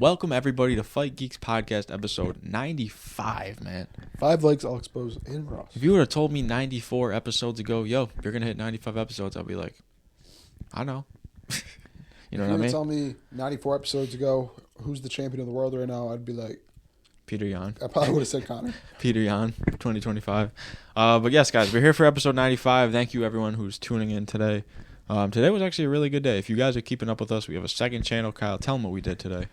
welcome everybody to Fight Geeks Podcast episode 95, man. 5 legs all exposed and cross. If you would have told me 94 episodes ago, yo, you're going to hit 95 episodes, I'll be like, I know. You know what I mean? If you tell me 94 episodes ago who's the champion of the world right now, I'd be like, Peter Yan. I probably would have said Connor. Peter Yan, 2025. But yes, guys, we're here for episode 95. Thank you, everyone who's tuning in today. Today was actually a really good day. If you guys are keeping up with us, we have a second channel. Kyle, tell them what we did today.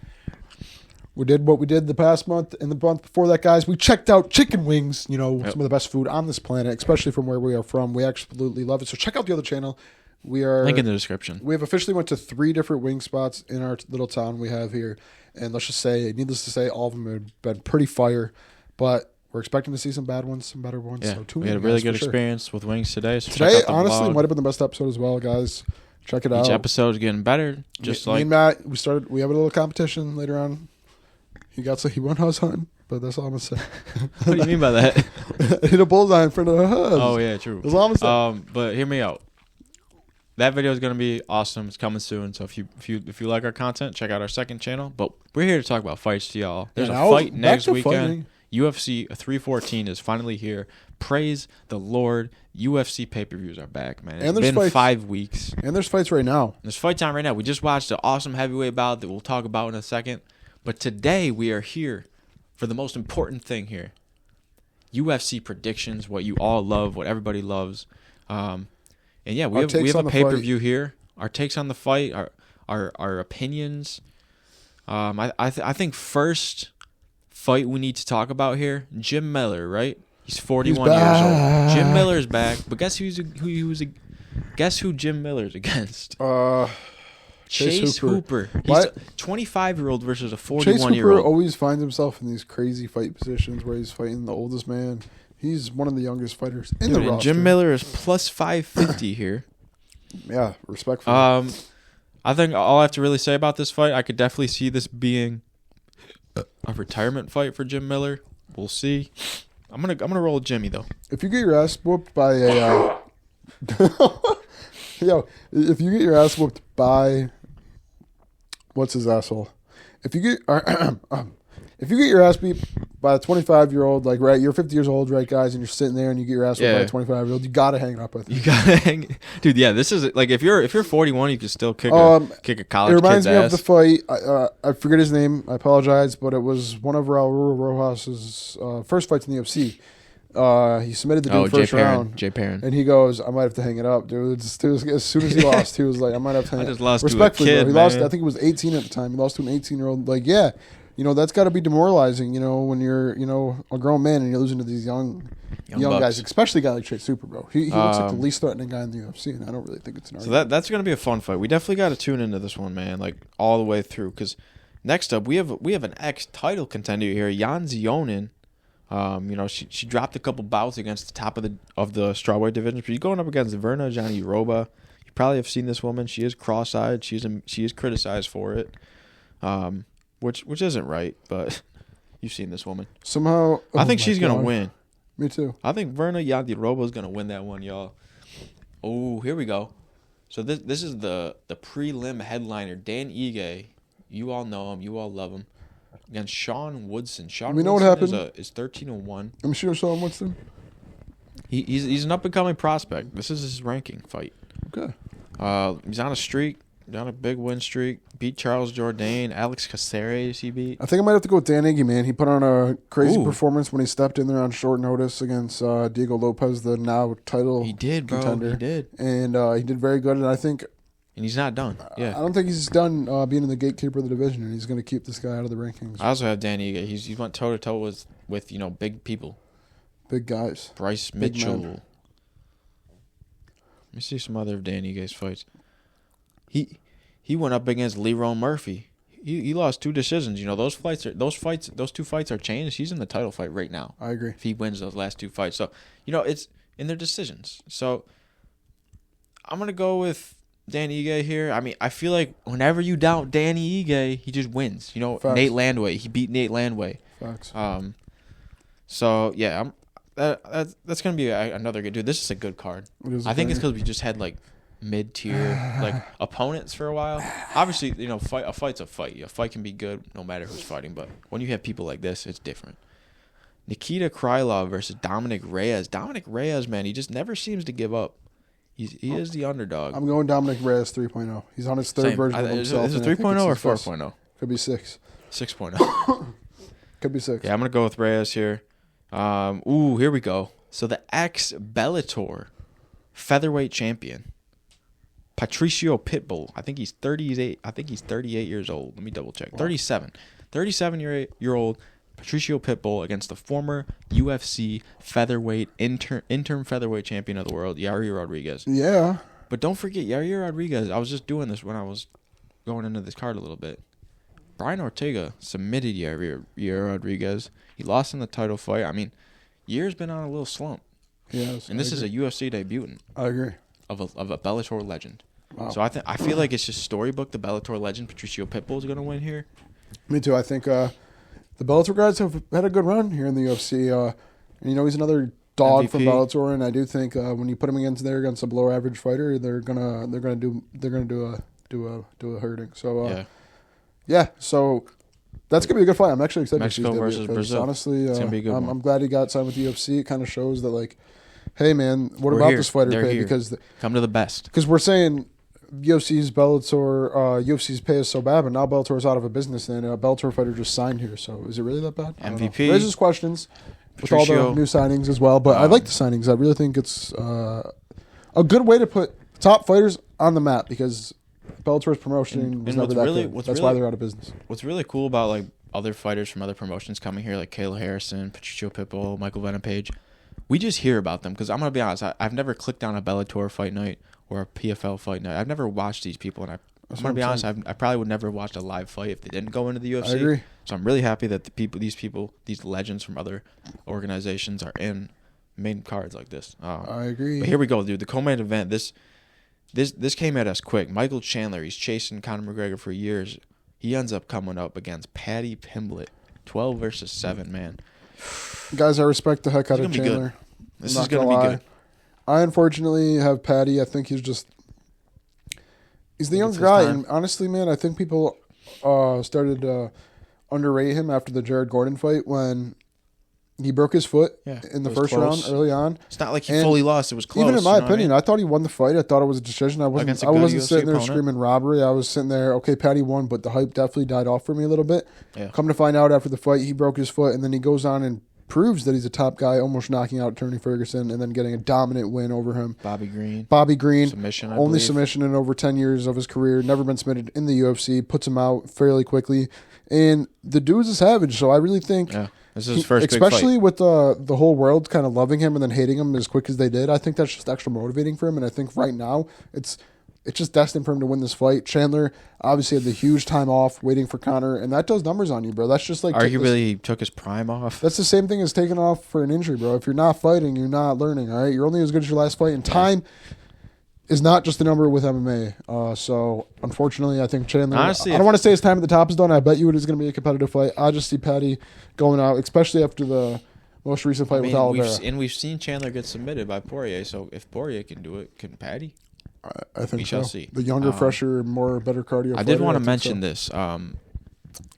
We did what we did the past month and the month before that, guys. We checked out chicken wings, some of the best food on this planet, especially from where we are from. We absolutely love it. So check out the other channel. Link in the description. We have officially went to 3 different wing spots in our little town we have here. And let's just say, needless to say, all of them have been pretty fire. But we're expecting to see some bad ones, some better ones. Yeah, so we had a really good experience with wings today. So today, honestly, might have been the best episode as well, guys. Check it out. Each episode is getting better. Just me and Matt, we have a little competition later on. He won house hunting, but that's all I'm gonna say. What do you mean by that? Hit a bullseye in front of the house. Oh yeah, true. That's all I'm gonna say. But hear me out. That video is gonna be awesome. It's coming soon. So if you like our content, check out our second channel. But we're here to talk about fights to y'all. There's a fight next weekend. UFC 314 is finally here. Praise the Lord. UFC pay-per-views are back, man. It's been 5 weeks. And there's fights right now. There's fight time right now. We just watched an awesome heavyweight bout that we'll talk about in a second. But today we are here for the most important thing here. UFC predictions, what you all love, what everybody loves. And yeah, we have a pay-per-view here. Our takes on the fight, our opinions. I think first fight we need to talk about here, Jim Miller, right? He's 41 years old. Jim Miller's back, but guess who Jim Miller's against? Chase Hooper. He's a 25-year-old versus a 41-year-old. Chase Hooper always finds himself in these crazy fight positions where he's fighting the oldest man. He's one of the youngest fighters in the roster. Jim Miller is plus 550 here. Yeah, respectfully. I think all I have to really say about this fight, I could definitely see this being a retirement fight for Jim Miller. We'll see. I'm gonna roll Jimmy though. If you get your ass whooped by a if you get your ass whooped by what's his asshole? If you get your ass beat by a 25-year-old, like, right, you're 50 years old, right, guys, and you're sitting there and you get your ass whooped by a 25-year-old, you gotta hang up with him. You gotta hang, dude. Yeah, this is like if you're 41, you can still kick a college kid's ass. It reminds me of the fight. I forget his name. I apologize, but it was one of Raul Rojas's first fights in the UFC. He submitted the dude first round. Jay Perrin. And he goes, I might have to hang it up, dude. As soon as he lost, he was like, I might have to hang it up. I just lost Respectfully, to a kid, bro. He man. lost, I think he was 18 at the time. He lost to an 18-year-old. Like, yeah, that's got to be demoralizing, when you're, a grown man and you're losing to these young guys, especially a guy like Chase Hooper, bro. He looks like the least threatening guy in the UFC, and I don't really think it's an argument. So that's going to be a fun fight. We definitely got to tune into this one, man, like all the way through. Because next up, we have an ex-title contender here, Jan Zionin. She dropped a couple bouts against the top of the strawweight division. She's going up against Verna Jandiroba. You probably have seen this woman. She is cross-eyed. She is criticized for it, which isn't right. But you've seen this woman. Somehow, I think she's gonna win. Me too. I think Verna Jandiroba is gonna win that one, y'all. Oh, here we go. So this is the prelim headliner, Dan Ige. You all know him. You all love him. Against Sean Woodson. We know what happened. Is 13-1. I'm sure Sean Woodson. He's an up-and-coming prospect. This is his ranking fight. Okay. He's on a streak, down a big win streak. Beat Charles Jourdain. Alex Caceres he beat. I think I might have to go with Dan Ige, man. He put on a crazy performance when he stepped in there on short notice against Diego Lopez, the now title He did, bro. contender. He did. And he did very good, and I think... And he's not done. Yeah. I don't think he's done being in the gatekeeper of the division, and he's going to keep this guy out of the rankings. I also have Dan Ige. He went toe-to-toe with big people. Big guys. Bryce Mitchell. Let me see some other of Dan Ige's fights. He went up against Lerone Murphy. He lost 2 decisions. Those 2 fights are changed. He's in the title fight right now. I agree. If he wins those last 2 fights. So, it's in their decisions. So, I'm going to go with Dan Ige here. I mean, I feel like whenever you doubt Danny Ige, he just wins. Facts. Nate Landwehr. He beat Nate Landwehr. Facts. So, yeah, that's going to be another good dude. This is a good card. I think it's because we just had, mid-tier like opponents for a while. Obviously, you know, a fight's a fight. A fight can be good no matter who's fighting, but when you have people like this, it's different. Nikita Krylov versus Dominic Reyes. Dominic Reyes, man, he just never seems to give up. He is the underdog. I'm going Dominic Reyes 3.0. He's on his third version of himself. Is it 3.0 or 4.0? Could be 6. 6.0. Could be 6. Yeah, I'm going to go with Reyes here. Here we go. So the ex-Bellator featherweight champion, Patricio Pitbull. I think he's 38. I think he's 38 years old. Let me double check. 37. 37-year-old Patricio Pitbull against the former UFC featherweight interim featherweight champion of the world, Yair Rodriguez. Yeah. But don't forget Yair Rodriguez. I was just doing this when I was going into this card a little bit. Brian Ortega submitted Yair Rodriguez. He lost in the title fight. I mean, Yair's been on a little slump. Yes. And this is a UFC debutant. I agree. Of a Bellator legend. Wow. So I feel like it's just storybook. The Bellator legend Patricio Pitbull is going to win here. Me too. I think the Bellator guys have had a good run here in the UFC. You know, he's another dog MVP. from Bellator, and I do think when you put him against a below average fighter, they're gonna do a hurting. So yeah. So that's gonna be a good fight. I'm actually excited Mexico to see versus Brazil. Honestly, it's gonna be a good one. I'm glad he got signed with the UFC. It kind of shows that, like, hey man, what We're about here. this fighter They're pay? here. Because come to the best. Because we're saying UFC's UFC's pay is so bad, but now Bellator's out of a business, and a Bellator fighter just signed here. So is it really that bad? MVP. Raises questions with all Patricio. the new signings as well. But I like the signings. I really think it's a good way to put top fighters on the map, because Bellator's promotion was never that good. That's why they're out of business. What's really cool about like other fighters from other promotions coming here, like Kayla Harrison, Patricio Pitbull, Michael Venom Page, we just hear about them because I'm gonna be honest. I've never clicked on a Bellator fight night or a PFL fight night. I've never watched these people, and I'm gonna be honest. I probably would never watch a live fight if they didn't go into the UFC. I agree. So I'm really happy that these legends from other organizations are in main cards like this. I agree. But here we go, dude. The co-main event. This came at us quick. Michael Chandler. He's chasing Conor McGregor for years. He ends up coming up against Paddy Pimblett. 12 versus 7, man. Guys, I respect the heck out of Chandler. This is going to be good. I unfortunately have Paddy. I think he's the young guy. And honestly, man, I think people started to underrate him after the Jared Gordon fight when he broke his foot in the first round early on. It's not like he fully lost. It was close. Even in my opinion, I thought he won the fight. I thought it was a decision. I wasn't sitting there opponent. screaming robbery. I was sitting there, okay, Paddy won, but the hype definitely died off for me a little bit. Yeah. Come to find out after the fight, he broke his foot, and then he goes on and proves that he's a top guy, almost knocking out Tony Ferguson and then getting a dominant win over him. Bobby Green. Submission, only submission in over 10 years of his career. Never been submitted in the UFC. Puts him out fairly quickly. And the dude's a savage, so I really think... Yeah. This is his first big fight. Especially with the whole world kind of loving him and then hating him as quick as they did. I think that's just extra motivating for him. And I think right now it's just destined for him to win this fight. Chandler obviously had the huge time off waiting for Conor, and that does numbers on you, bro. That's just like... Arguably, he took his prime off. That's the same thing as taking off for an injury, bro. If you're not fighting, you're not learning, all right? You're only as good as your last fight. And time is not just a number with MMA. So, unfortunately, I think Chandler... Honestly, I don't want to say his time at the top is done. I bet you it is going to be a competitive fight. I just see Paddy going out, especially after the most recent fight with Oliveira. We've seen Chandler get submitted by Poirier, so if Poirier can do it, can Paddy? I think we shall see. The younger, fresher, better cardio I did want to mention this.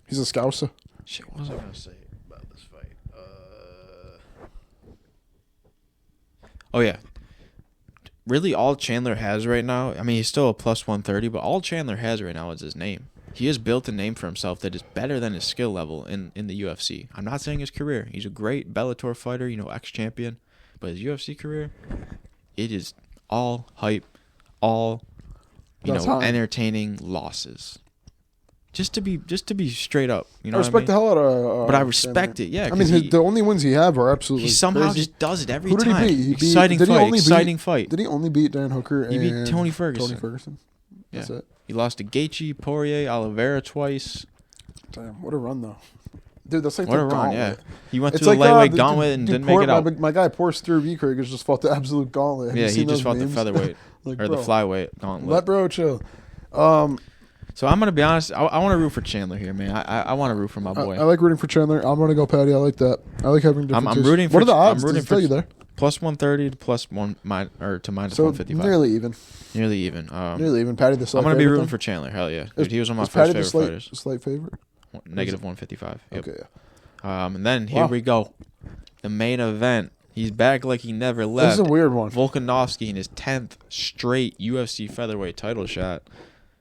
He's a scouser. Shit, what was I going to say about this fight? Oh, yeah. Really, all Chandler has right now, I mean, he's still a plus 130, but all Chandler has right now is his name. He has built a name for himself that is better than his skill level in the UFC. I'm not saying his career. He's a great Bellator fighter, ex-champion. But his UFC career, it is all hype, all, entertaining losses. Just to be straight up, I respect the hell out of. But I respect it, yeah. I mean, the only wins he have are absolutely. He somehow crazy. just does it every Who time. Did he beat? Exciting fight. Did he only beat Dan Hooker? He beat Tony Ferguson. That's it. He lost to Gaethje, Poirier, Oliveira twice. Damn, what a run though, dude. That's like what the a run, gauntlet. yeah. He went through the lightweight gauntlet and didn't make it out. My guy Poor Stu Vikrig has just fought the absolute gauntlet. Yeah, he just fought the featherweight like, or the flyweight gauntlet. Let bro chill. So I'm gonna be honest. I want to root for Chandler here, man. I want to root for my boy. I like rooting for Chandler. I'm gonna go Paddy. I like that. I like having different. I'm rooting for. What are the odds? I'm rooting Does it tell you there? Plus 130 to to minus So 155. nearly even. Nearly even. Nearly even. Paddy the slight I'm gonna be favorite rooting then? for Chandler. Hell yeah, dude. He was one of my Is first Paddy favorite the fighters. slight favorite? Negative 155. Yep. Okay, yeah. And then here we go. The main event. He's back like he never left. This is a weird one. Volkanovski in his 10th straight UFC featherweight title shot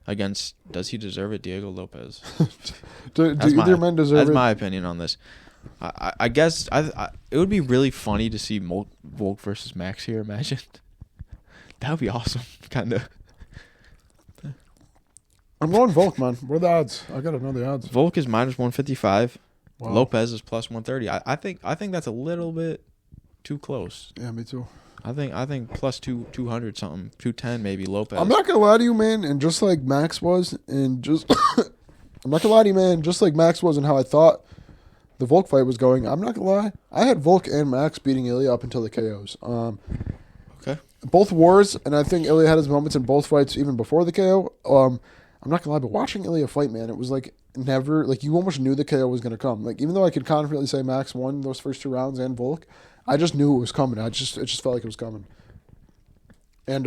against, does he deserve it, Diego Lopez? Do either men deserve That's it? my opinion on this. I guess it would be really funny to see Volk versus Max here, imagine. That would be awesome, kind of. I'm going Volk, man. What are the odds? I gotta know the odds. Volk is minus 155. Wow. Lopez is plus 130. I think that's a little bit too close. Yeah, me too. I think plus 200 something, 210 maybe Lopez. I'm not gonna lie to you, man. And just like Max was, and just I'm not gonna lie to you, man. Just like Max was, and how I thought the Volk fight was going. I'm not gonna lie. I had Volk and Max beating Ilya up until the KOs. Okay. Both wars, and I think Ilya had his moments in both fights even before the KO. I'm not gonna lie, but watching Ilya fight, man, it was like never, like you almost knew the KO was gonna come. Like even though I could confidently say Max won those first 2 rounds and Volk, I just knew it was coming. It just felt like it was coming. And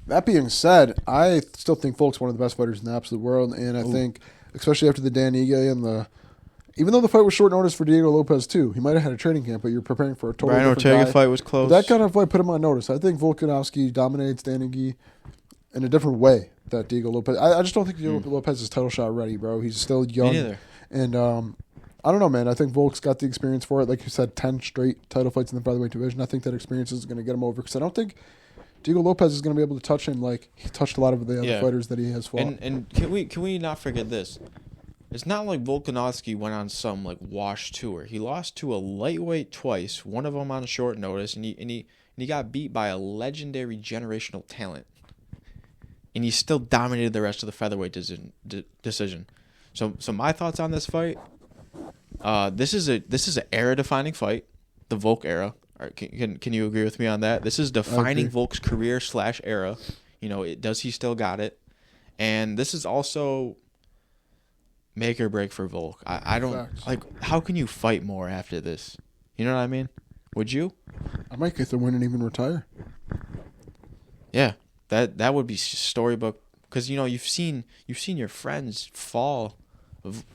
that being said, I still think Volk's one of the best fighters in the absolute world, and I think, especially after the Dan Ige and even though the fight was short notice for Diego Lopez too, he might have had a training camp, but you're preparing for a totally Brian different Ortega guy. fight was close. That kind of fight put him on notice. I think Volkanovski dominates Dan Ige in a different way that Diego Lopez. I just don't think Diego Lopez is title shot ready, bro. He's still young. Me neither. And I don't know, man. I think Volk's got the experience for it. Like you said, 10 straight title fights in the featherweight division. I think that experience is going to get him over because I don't think Diego Lopez is going to be able to touch him like he touched a lot of the other fighters that he has fought. And can we not forget this? It's not like Volkanovski went on some like wash tour. He lost to a lightweight twice, one of them on short notice, and he got beat by a legendary generational talent. And he still dominated the rest of the featherweight decision. So my thoughts on this fight. This is an era-defining fight, the Volk era. Can you agree with me on that? This is defining Volk's career / era. You know, does he still got it? And this is also make or break for Volk. I don't Facts. like. How can you fight more after this? You know what I mean? Would you? I might get the win and even retire. Yeah, that would be storybook. Because you know you've seen your friends fall.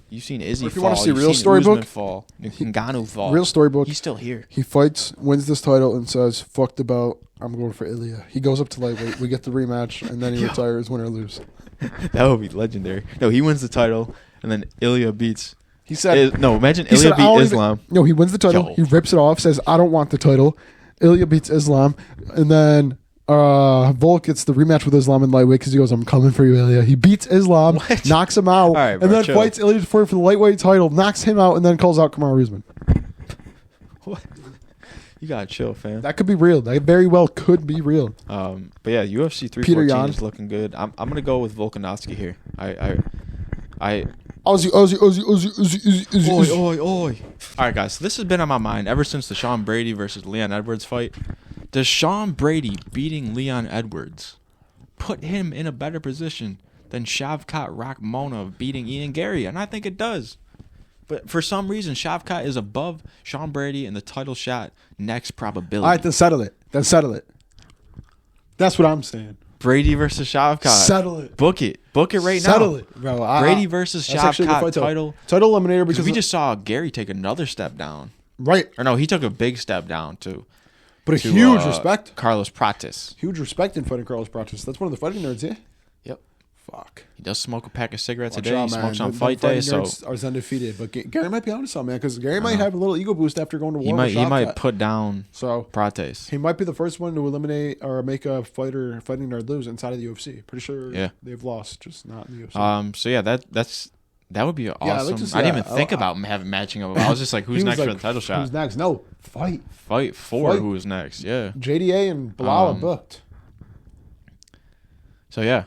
You've seen Izzy Or if you fall. want to see You've real seen storybook, Usman fall. Ngannou fall. Real storybook. He's still here. He fights, wins this title, and says, "Fuck the belt. I'm going for Ilya." He goes up to lightweight. We get the rematch, and then he retires, win or lose. That would be legendary. No, he wins the title, and then Ilya beats. He said, imagine he Ilya said, "I beat don't Islam. No, he wins the title. Yo. He rips it off, says, "I don't want the title." Ilya beats Islam, and then Volk gets the rematch with Islam in lightweight because he goes, "I'm coming for you, Ilya." He beats Islam, What? knocks him out, All right, bro, and then chill. fights Ilya for the lightweight title, knocks him out, and then calls out Kamaru Usman. What? You gotta chill, fam. That could be real. That very well could be real. But yeah, UFC Peter 314 Yan. is looking good. I'm gonna go with Volkanovski here. I Ozzy. Oi. All right, guys. So this has been on my mind ever since the Sean Brady versus Leon Edwards fight. Does Sean Brady beating Leon Edwards put him in a better position than Shavkat Rakhmonov beating Ian Gary? And I think it does. But for some reason, Shavkat is above Sean Brady in the title shot next probability. All right, then settle it. That's what I'm saying. Brady versus Shavkat. Settle it. Book it right now. Settle it, bro. Brady versus That's actually a good Shavkat fight, title. Title eliminator Because because we just saw Gary take another step down. right, Or no, he took a big step down too. but a To, huge respect. Carlos Pratis. Huge respect in fighting Carlos Pratis. That's one of the fighting nerds, yeah. Yep. Fuck. He does smoke a pack of cigarettes Watch a day. out, He man. smokes on The fight day, fighting so nerds are undefeated. But Gary might be onto something, man, because Gary might have a little ego boost after going to war. he with might Shavkat. put down So Pratis. he might be the first one to eliminate or make a fighting nerd lose inside of the UFC. Pretty sure they've lost, just not in the UFC. So yeah, that would be awesome. I'd like to see I didn't that. even think about having matching up. I was just like, who's He was next for like, the title shot? Who's next? No, fight. Fight who's next? Yeah. JDA and Bilal are booked. So yeah,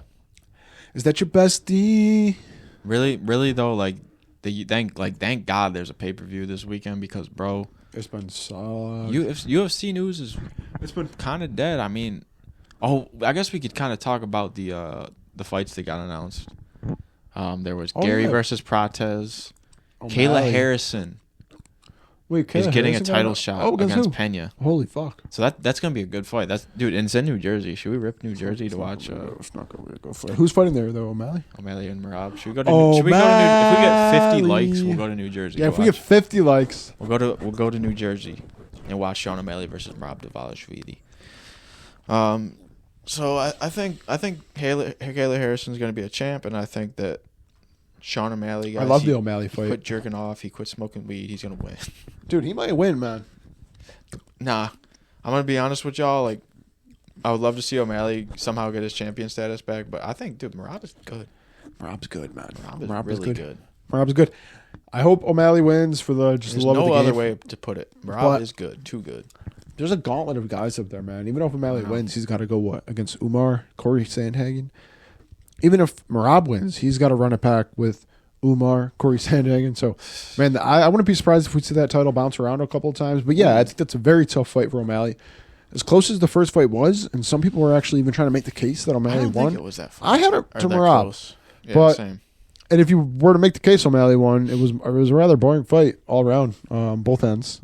Is that your bestie? really though, like thank God there's a pay-per-view this weekend because bro, It's been UFC news is It's been kind of dead. I mean, I guess we could kind of talk about the fights that got announced. There was Gary versus Prates, Kayla O'Malley. Harrison Wait, He's getting a Harrison title got- shot against against who? Pena. Holy fuck. So that's gonna be a good fight. Dude, and it's in New Jersey. Should we rip New Jersey to watch It's not gonna be a good fight. Who's fighting there though? O'Malley. O'Malley and Merab? Should we go to? If we get 50 likes, we'll go to New Jersey. Yeah, to if we watch. get 50 likes. We'll go to New Jersey and watch Sean O'Malley versus Merab Dvalishvili. So I think Kayla Harrison's gonna be a champ, and I think that Sean O'Malley. Guys, I love the O'Malley He fight. quit jerking off. He quit smoking weed. He's gonna win. Dude, he might win, man. Nah, I'm gonna be honest with y'all. Like, I would love to see O'Malley somehow get his champion status back, but I think, dude, Merab is good. Rob's good, man. Merab is really good. Rob's good. I hope O'Malley wins for the There's love of the no game. other way to put it. Merab is good. Too good. There's a gauntlet of guys up there, man. Even if O'Malley wins, he's got to go against Umar, Corey Sandhagen. Even if Merab wins, he's got to run it back with Umar, Corey Sandhagen. So, man, I wouldn't be surprised if we see that title bounce around a couple of times. But yeah, I think that's a very tough fight for O'Malley. As close as the first fight was, and some people were actually even trying to make the case that O'Malley I don't won. think it was that. I had it to that Merab, close. Yeah, but same. and if you were to make the case O'Malley won, it was a rather boring fight all around, both ends.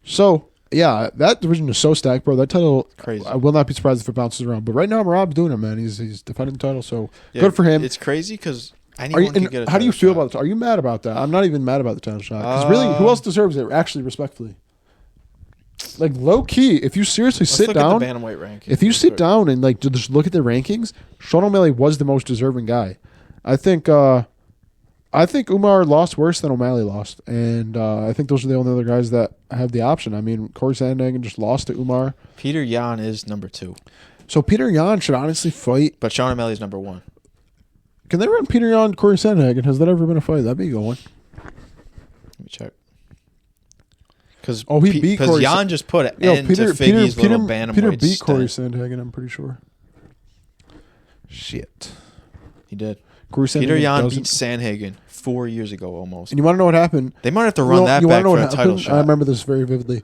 So yeah, that division is so stacked, bro. That title, Crazy. I will not be surprised if it bounces around. But right now, Merab's doing it, man. He's defending the title, so Yeah, good for him. It's crazy because Are you, anyone can and get a how do you title feel shot. about it? Are you mad about that? I'm not even mad about the title shot. Because really, who else deserves it? Actually, respectfully, like low key, if you seriously Let's sit look down, at the bantamweight rankings. if you real sit quick. down and like just look at the rankings, Sean O'Malley was the most deserving guy. I think Umar lost worse than O'Malley lost, and I think those are the only other guys that have the option. I mean, Corey Sandhagen just lost to Umar, Peter Yan is number 2, so Peter Yan should honestly fight. but Sean O'Malley is number 1. Can they run Peter Yan, Corey Sandhagen? Has that ever been a fight? That'd be a good one. Let me check. Because he beat Corey Yan just put an Yo, end to Figgy's little bantamweight Peter beat Corey stint. Sandhagen, I'm pretty sure. Shit. He did. Corey Sandhagen Peter Yan doesn't- beat Sandhagen 4 years ago almost. And you want to know what happened? They might have to run that you back wanna know for a what title happened? shot. I remember this very vividly.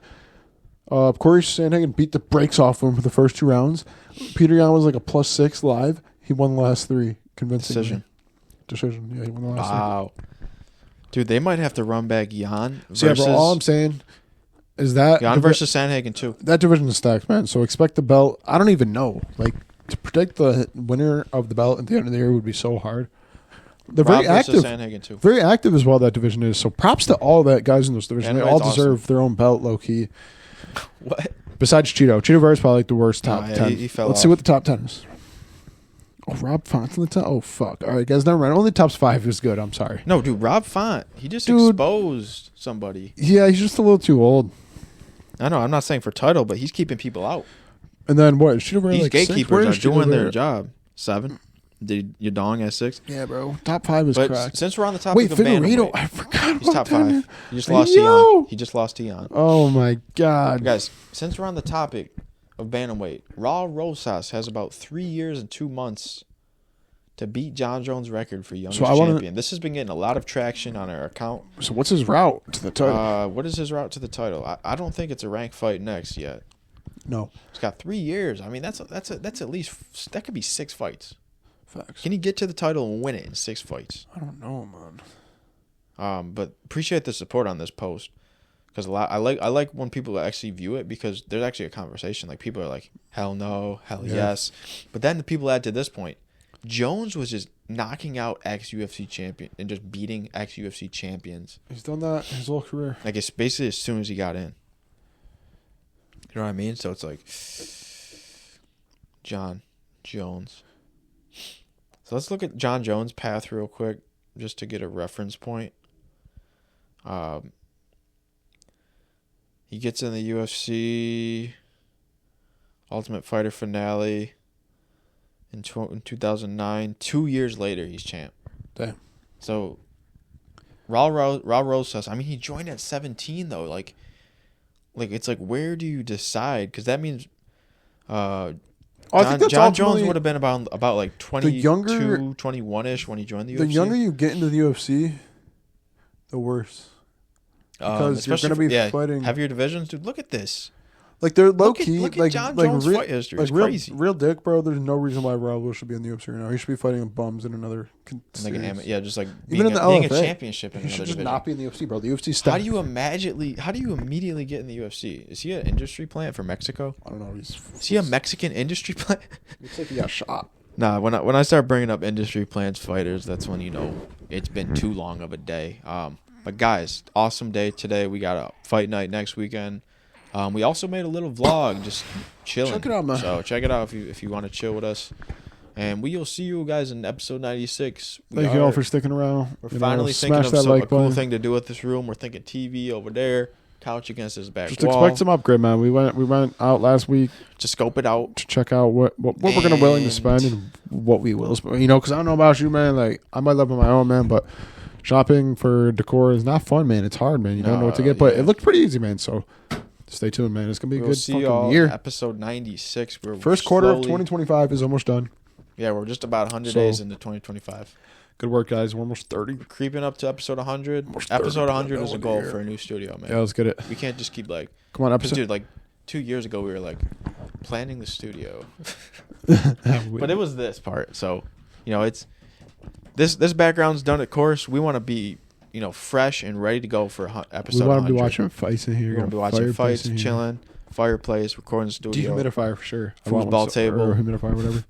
Corey Sandhagen beat the brakes off him for the first 2 rounds. Peter Yan was like a +6 live. He won the last 3 convincingly. Decision. Yeah, he won the last 3. Wow. Dude, they might have to run back Yan So yeah, versus, bro, all I'm saying is that Yan versus Sandhagen too. that division is stacked, man. So expect the belt. I don't even know. Like, to predict the winner of the belt at the end of the year would be so hard. They're very Rob versus active. Sandhagen too. Very active as well, that division is. So props to all that guys in this division. They all Bantamweight's deserve their own belt, low key. What? Besides Cheeto. Cheeto Ver's probably like the worst top Nah, yeah, 10. he fell Let's off. see what the top 10 is. Oh, Rob Font's in the top. Oh, fuck. All right, guys, never mind. Only top 5 is good. I'm sorry. No, dude, Rob Font. He just Dude. exposed somebody. Yeah, he's just a little too old. I know. I'm not saying for title, but he's keeping people out. And then what? Cheeto Ver These like 6? Where gatekeepers are is Cheeto doing their Ver? job. 7. Did you dong at 6? Yeah, bro. Top 5 is But cracked. since we're on the topic Wait, of Figueiredo. bantamweight, I forgot he's about top that, 5. man. He just lost Yo! Tion. He just lost Tion. Oh, my God. Guys, since we're on the topic of bantamweight, Raul Rosas has about 3 years and 2 months to beat John Jones' record for youngest champion. This has been getting a lot of traction on our account. So what's his route to the title? What is his route to the title? I don't think it's a ranked fight next yet. No. He's got 3 years. I mean, that's at least that could be 6 fights. Facts. Can he get to the title and win it in 6 fights? I don't know, man. But appreciate the support on this post because I like when people actually view it because there's actually a conversation. Like people are like, hell no, hell yes, but then the people add to this point. Jones was just knocking out ex-UFC champion and just beating ex-UFC champions. He's done that his whole career. Like it's basically as soon as he got in. You know what I mean? So it's like John Jones. So let's look at John Jones' path real quick, just to get a reference point. He gets in the UFC Ultimate Fighter finale in 2009. 2 years later, he's champ. Damn. So Raul Rosas, I mean, he joined at 17 though. Like it's like, where do you decide? Because that means I think that's John Jones ultimately- would have been about like 22, 21-ish when he joined the UFC. The younger you get into the UFC, the worse. Because you're Especially going to be fighting. heavier divisions. Dude, look at this. Like they're low Look at- key. look at like John like Jones' real, fight history. like It's real, crazy. real dick, bro. There's no reason why Wild Will should be in the UFC right now. He should be fighting bums in another. Like just like Even in the being a LFA, championship in He another should just division. not be in the UFC, bro. The UFC How stuff. do you immediately get in the UFC? Is he an industry plant for Mexico? I don't know. Is he a Mexican industry plant? Looks like he got shot. Nah, when I start bringing up industry plants fighters, that's when you know it's been too long of a day. But guys, awesome day today. We got a fight night next weekend. We also made a little vlog, just chilling. Check it out, man. So check it out if you want to chill with us. And we'll see you guys in episode 96. Thank you all for sticking around. We're finally thinking of a cool thing to do with this room. We're thinking TV over there, couch against this back Just wall. expect some upgrade, man. We went out last week to scope it out. to check out what we're gonna willing to spend and what we will spend. You know, because I don't know about you, man. Like I might live on my own, man, but shopping for decor is not fun, man. It's hard, man. You don't know what to get, but yeah. it looked pretty easy, man. So stay tuned, man. It's gonna be a We'll good see fucking y'all year. episode 96. We're First quarter of slowly- 2025 is almost done. Yeah, we're just about 100 So- days into 2025. Good work, guys. We're almost 30. We're creeping up to episode 100. Almost 30 Episode 100 is a goal here. for a new studio, man. Yeah, let's get it. We can't just keep like, Come on, because episode. dude, like 2 years ago we were like planning the studio, But but it was this part. So, you know, it's this background's done. Of course, we want to be, you know, fresh and ready to go for episode. we want to 100. be watching fights in here. We're gonna be watching Fireplace fights, in here. chilling, fireplace, recording the studio. Dehumidifier for sure. I want Foosball one, table. or humidifier, whatever.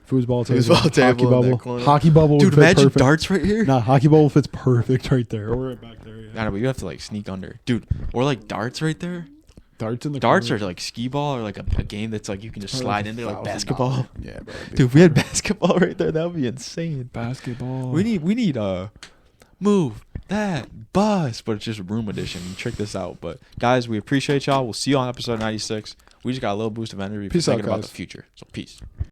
Foosball table. Foosball table Hockey in that bubble. corner. Hockey bubble. Dude, would fit imagine perfect. darts right here. Nah, hockey bubble fits perfect right there. Or right back there. Yeah. I know, but you have to like sneak under, dude. Or like darts right there. Darts in the Darts corner. are like skee ball or like a game that's like you can just slide in there like $1,000. basketball. Yeah, bro. Dude, if we had basketball right there, that would be insane. Basketball. We need move that bus, but it's just room edition. Check this out. But guys, we appreciate y'all. We'll see you on episode 96. We just got a little boost of energy for Peace out, thinking about guys. the future. So peace.